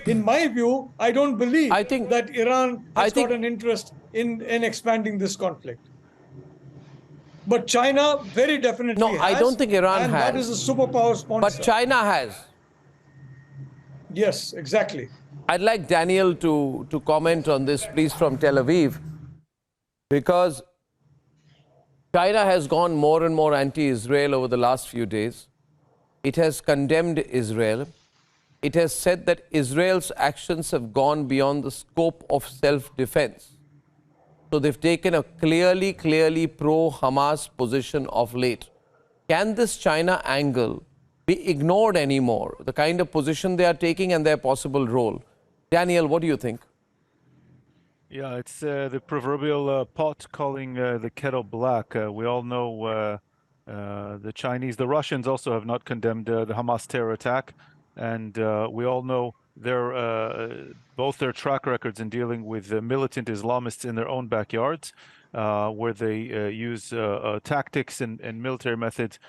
in my view, I don't believe I think that Iran has got an interest in expanding this conflict. But China very definitely no, has. I don't think Iran and has. that is a superpower sponsor. But China has. Yes, exactly. I'd like Daniel to comment on this, please, from Tel Aviv, because China has gone more and more anti-Israel over the last few days. It has condemned Israel. It has said that Israel's actions have gone beyond the scope of self-defense. So they've taken a clearly pro-Hamas position of late. Can this China angle be ignored anymore, the kind of position they are taking and their possible role? Daniel, what do you think? Yeah, it's the proverbial pot calling the kettle black. We all know the Russians also have not condemned the Hamas terror attack, and we all know both their track records in dealing with militant Islamists in their own backyards, where they use tactics and military methods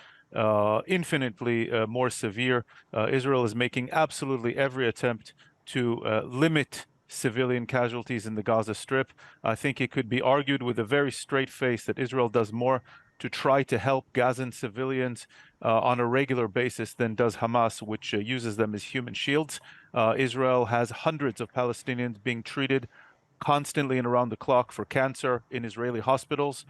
infinitely more severe. Israel is making absolutely every attempt to limit civilian casualties in the Gaza Strip. I think it could be argued with a very straight face that Israel does more to try to help Gazan civilians on a regular basis than does Hamas, which uses them as human shields. Israel has hundreds of Palestinians being treated constantly and around the clock for cancer in Israeli hospitals,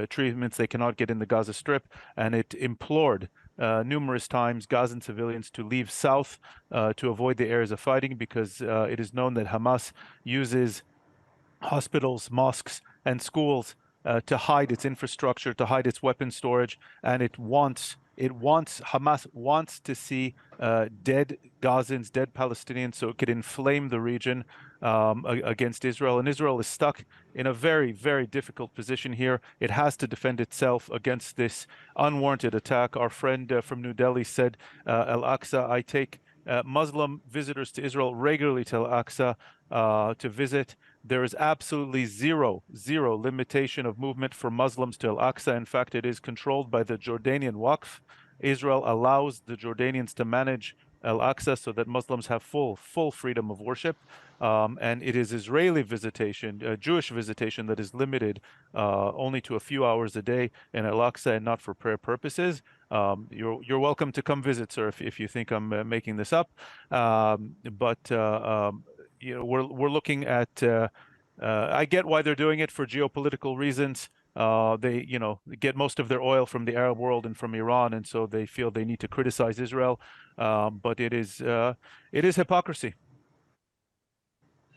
treatments they cannot get in the Gaza Strip, and it implored numerous times Gazan civilians to leave south to avoid the areas of fighting, because it is known that Hamas uses hospitals, mosques, and schools to hide its infrastructure, to hide its weapon storage, and Hamas wants to see dead Gazans, dead Palestinians, so it could inflame the region against Israel. And Israel is stuck in a very difficult position here. It has to defend itself against this unwarranted attack. Our friend from New Delhi said, Al-Aqsa, I take Muslim visitors to Israel regularly to Al-Aqsa to visit. There is absolutely zero limitation of movement for Muslims to Al-Aqsa. In fact, it is controlled by the Jordanian Waqf. Israel allows the Jordanians to manage Al-Aqsa so that Muslims have full freedom of worship. And it is Israeli visitation, Jewish visitation, that is limited only to a few hours a day in Al-Aqsa and not for prayer purposes. You're welcome to come visit, sir, if you think I'm making this up. You know, we're looking at. I get why they're doing it for geopolitical reasons. They get most of their oil from the Arab world and from Iran, and so they feel they need to criticize Israel. But it is hypocrisy.